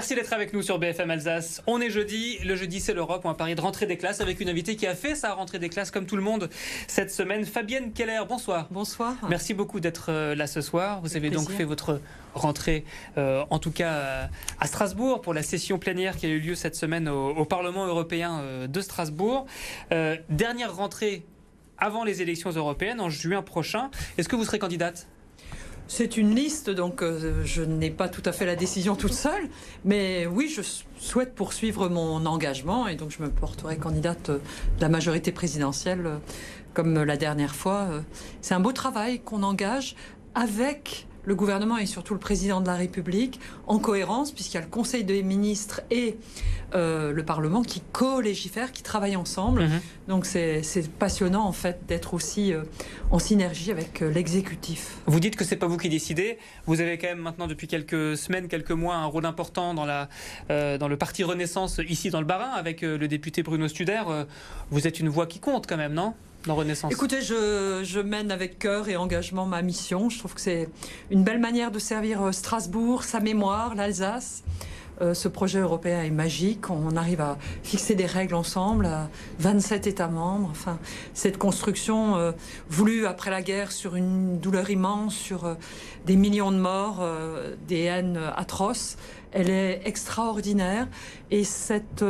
Merci d'être avec nous sur BFM Alsace. On est jeudi, le jeudi c'est l'Europe, on va parler de rentrée des classes avec une invitée qui a fait sa rentrée des classes comme tout le monde cette semaine, Fabienne Keller. Bonsoir. Bonsoir. Merci beaucoup d'être là ce soir. Vous avez donc fait votre rentrée, en tout cas à Strasbourg, pour la session plénière qui a eu lieu cette semaine au Parlement européen de Strasbourg. Dernière rentrée avant les élections européennes en juin prochain. Est-ce que vous serez candidate ? C'est une liste, donc je n'ai pas tout à fait la décision toute seule. Mais oui, je souhaite poursuivre mon engagement et donc je me porterai candidate de la majorité présidentielle comme la dernière fois. C'est un beau travail qu'on engage avec le gouvernement et surtout le président de la République en cohérence, puisqu'il y a le Conseil des ministres et le Parlement qui co-légifèrent, qui travaillent ensemble. Donc c'est passionnant en fait d'être aussi en synergie avec l'exécutif. Vous dites que c'est pas vous qui décidez. Vous avez quand même maintenant depuis quelques semaines, quelques mois, un rôle important dans le parti Renaissance ici dans le Bas-Rhin avec le député Bruno Studer. Vous êtes une voix qui compte quand même, non ? Dans Renaissance. Écoutez, je mène avec cœur et engagement ma mission. Je trouve que c'est une belle manière de servir Strasbourg, sa mémoire, l'Alsace. Ce projet européen est magique. On arrive à fixer des règles ensemble à 27 États membres. Enfin, cette construction voulue après la guerre sur une douleur immense, sur des millions de morts, des haines atroces, elle est extraordinaire. Et cette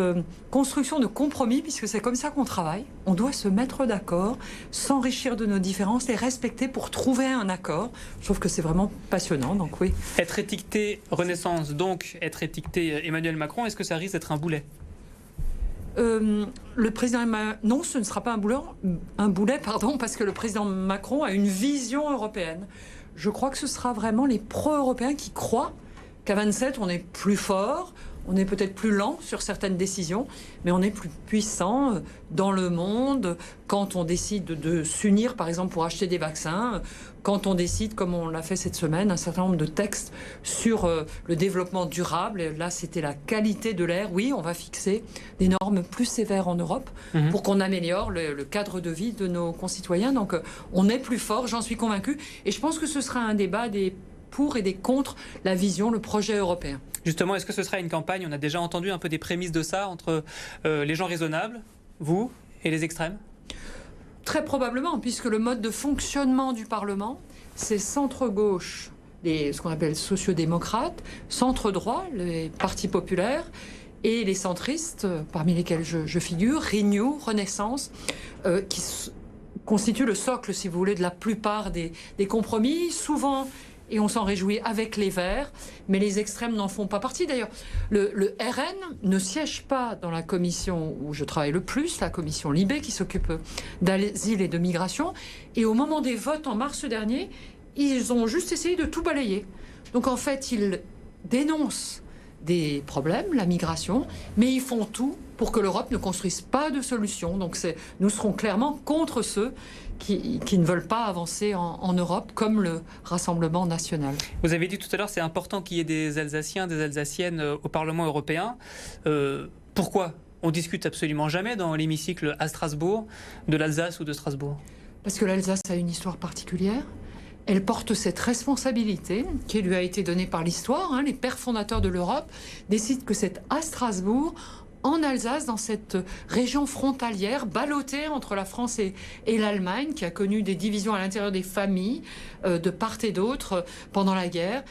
construction de compromis, puisque c'est comme ça qu'on travaille, on doit se mettre d'accord, s'enrichir de nos différences, les respecter pour trouver un accord. Je trouve que c'est vraiment passionnant, donc oui. Être étiqueté Renaissance, donc être étiqueté Emmanuel Macron, est-ce que ça risque d'être un boulet ? Le président non, ce ne sera pas un boulet, parce que le président Macron a une vision européenne. Je crois que ce sera vraiment les pro-européens qui croient qu'à 27, on est plus fort, on est peut-être plus lent sur certaines décisions, mais on est plus puissant dans le monde quand on décide de s'unir, par exemple, pour acheter des vaccins, quand on décide, comme on l'a fait cette semaine, un certain nombre de textes sur le développement durable. Et là, c'était la qualité de l'air. Oui, on va fixer des normes plus sévères en Europe pour qu'on améliore le cadre de vie de nos concitoyens. Donc, on est plus fort, j'en suis convaincue. Et je pense que ce sera un débat des pour et des contre la vision, le projet européen. Justement, est-ce que ce sera une campagne ? On a déjà entendu un peu des prémices de ça entre les gens raisonnables, vous, et les extrêmes ? Très probablement, puisque le mode de fonctionnement du Parlement, c'est centre-gauche, ce qu'on appelle sociodémocrates, centre-droit, les partis populaires, et les centristes, parmi lesquels je figure, Renew, Renaissance, qui constituent le socle, si vous voulez, de la plupart des compromis, souvent. Et on s'en réjouit avec les Verts, mais les extrêmes n'en font pas partie. D'ailleurs, le RN ne siège pas dans la commission où je travaille le plus, la commission Libé, qui s'occupe d'asile et de migration. Et au moment des votes en mars dernier, ils ont juste essayé de tout balayer. Donc en fait, ils dénoncent des problèmes, la migration, mais ils font tout pour que l'Europe ne construise pas de solution. Donc nous serons clairement contre ceux qui ne veulent pas avancer en Europe comme le Rassemblement national. Vous avez dit tout à l'heure c'est important qu'il y ait des Alsaciens, des Alsaciennes au Parlement européen. Pourquoi on discute absolument jamais dans l'hémicycle à Strasbourg de l'Alsace ou de Strasbourg ? Parce que l'Alsace a une histoire particulière. Elle porte cette responsabilité qui lui a été donnée par l'histoire. Les pères fondateurs de l'Europe décident que c'est à Strasbourg, en Alsace, dans cette région frontalière, ballottée entre la France et l'Allemagne, qui a connu des divisions à l'intérieur des familles, de part et d'autre, pendant la guerre,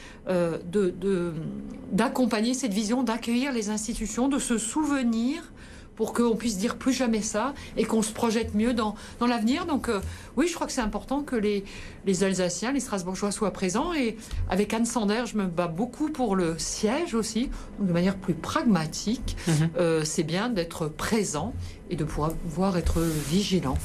d'accompagner cette vision, d'accueillir les institutions, de se souvenir pour qu'on puisse dire plus jamais ça et qu'on se projette mieux dans l'avenir. Donc oui, je crois que c'est important que les Alsaciens, les Strasbourgeois soient présents. Et avec Anne Sander, je me bats beaucoup pour le siège aussi, de manière plus pragmatique. C'est bien d'être présent et de pouvoir être vigilant.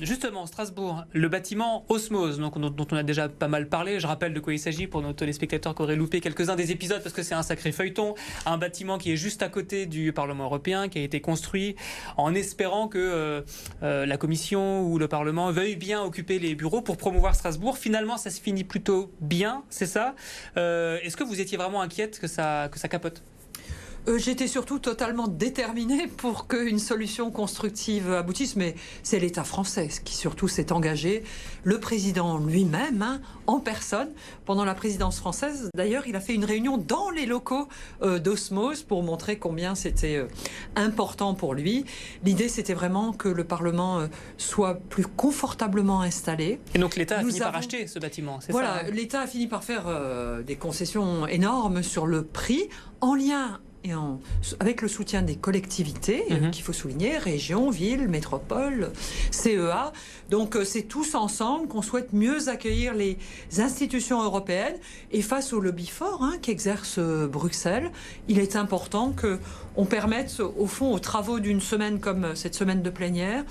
Justement, Strasbourg, le bâtiment Osmose, dont on a déjà pas mal parlé. Je rappelle de quoi il s'agit pour nos téléspectateurs qui auraient loupé quelques-uns des épisodes, parce que c'est un sacré feuilleton. Un bâtiment qui est juste à côté du Parlement européen, qui a été construit en espérant que la Commission ou le Parlement veuille bien occuper les bureaux pour promouvoir Strasbourg. Finalement, ça se finit plutôt bien, c'est ça ? Est-ce que vous étiez vraiment inquiète que ça capote ? J'étais surtout totalement déterminée pour qu'une solution constructive aboutisse, mais c'est l'État français qui surtout s'est engagé. Le président lui-même, en personne, pendant la présidence française, d'ailleurs, il a fait une réunion dans les locaux d'Osmose pour montrer combien c'était important pour lui. L'idée, c'était vraiment que le Parlement soit plus confortablement installé. Et donc l'État a fini par acheter ce bâtiment, c'est ça? Voilà, l'État a fini par faire des concessions énormes sur le prix, en lien avec le soutien des collectivités, qu'il faut souligner, régions, villes, métropoles, CEA. Donc c'est tous ensemble qu'on souhaite mieux accueillir les institutions européennes. Et face au lobby fort qu'exerce Bruxelles, il est important qu'on permette, au fond, aux travaux d'une semaine comme cette semaine de plénière,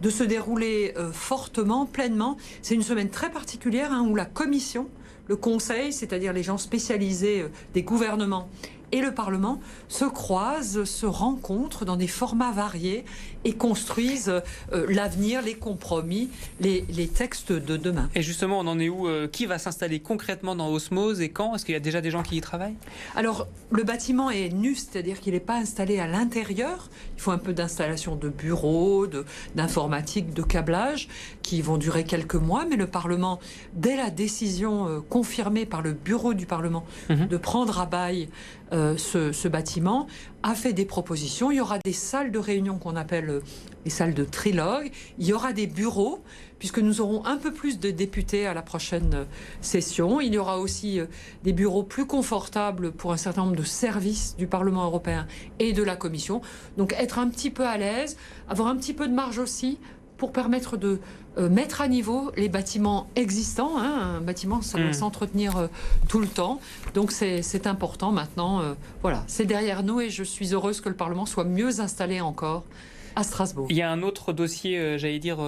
de se dérouler fortement, pleinement. C'est une semaine très particulière où la Commission, le Conseil, c'est-à-dire les gens spécialisés des gouvernements, et le Parlement se croisent, se rencontrent dans des formats variés et construisent l'avenir, les compromis, les textes de demain. Et justement, on en est où? Qui va s'installer concrètement dans Osmose et quand? Est-ce qu'il y a déjà des gens qui y travaillent? Alors, le bâtiment est nu, c'est-à-dire qu'il n'est pas installé à l'intérieur. Il faut un peu d'installation de bureaux, d'informatique, de câblage, qui vont durer quelques mois. Mais le Parlement, dès la décision confirmée par le bureau du Parlement de prendre à bail ce bâtiment, a fait des propositions. Il y aura des salles de réunion qu'on appelle les salles de trilogue. Il y aura des bureaux, puisque nous aurons un peu plus de députés à la prochaine session. Il y aura aussi des bureaux plus confortables pour un certain nombre de services du Parlement européen et de la Commission. Donc être un petit peu à l'aise, avoir un petit peu de marge aussi, pour permettre de mettre à niveau les bâtiments existants. Un bâtiment, ça doit s'entretenir tout le temps. Donc c'est important maintenant. Voilà, c'est derrière nous et je suis heureuse que le Parlement soit mieux installé encore à Strasbourg. Il y a un autre dossier, j'allais dire,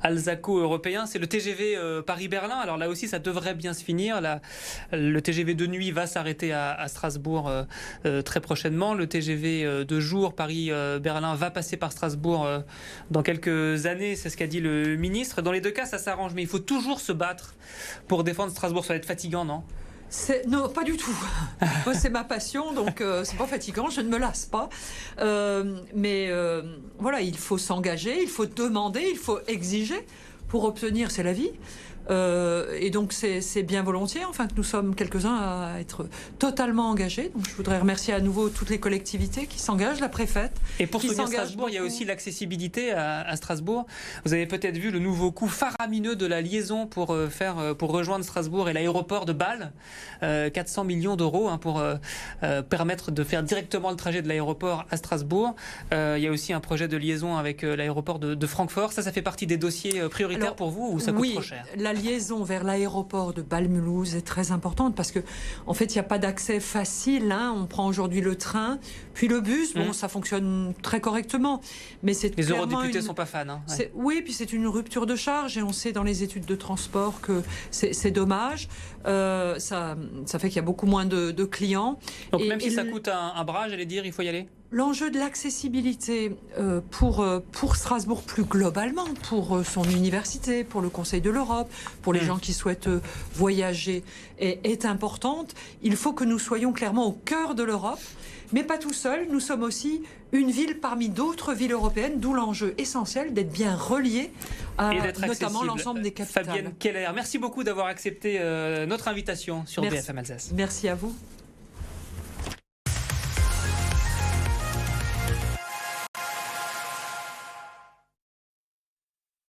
alsaco-européen, c'est le TGV Paris-Berlin. Alors là aussi, ça devrait bien se finir. Le TGV de nuit va s'arrêter à Strasbourg très prochainement. Le TGV de jour Paris-Berlin va passer par Strasbourg dans quelques années, c'est ce qu'a dit le ministre. Dans les deux cas, ça s'arrange, mais il faut toujours se battre pour défendre Strasbourg. Ça va être fatigant, non ? Non, pas du tout. Moi, c'est ma passion, donc c'est pas fatigant, je ne me lasse pas. Mais voilà, il faut s'engager, il faut demander, il faut exiger pour obtenir, c'est la vie. Et donc c'est bien volontiers, enfin que nous sommes quelques-uns à être totalement engagés. Donc je voudrais remercier à nouveau toutes les collectivités qui s'engagent, la préfète. Et pour soutenir Strasbourg, il y a aussi l'accessibilité à Strasbourg. Vous avez peut-être vu le nouveau coup faramineux de la liaison pour rejoindre Strasbourg et l'aéroport de Bâle. 400 millions d'euros pour permettre de faire directement le trajet de l'aéroport à Strasbourg. Il y a aussi un projet de liaison avec l'aéroport de Francfort. Ça fait partie des dossiers prioritaires pour vous ou ça coûte trop cher? La liaison vers l'aéroport de Bâle-Mulhouse est très importante parce que en fait il n'y a pas d'accès facile. On prend aujourd'hui le train, puis le bus. Bon, ça fonctionne très correctement, mais c'est les eurodéputés sont pas fans. Oui, puis c'est une rupture de charge et on sait dans les études de transport que c'est dommage. Ça fait qu'il y a beaucoup moins de clients. Donc même si ça coûte un bras, j'allais dire, il faut y aller. L'enjeu de l'accessibilité pour Strasbourg plus globalement, pour son université, pour le Conseil de l'Europe, pour les gens qui souhaitent voyager, est importante. Il faut que nous soyons clairement au cœur de l'Europe, mais pas tout seul. Nous sommes aussi une ville parmi d'autres villes européennes, d'où l'enjeu essentiel d'être bien relié à notamment l'ensemble des capitales. Fabienne Keller, merci beaucoup d'avoir accepté notre invitation sur BFM Alsace. Merci à vous.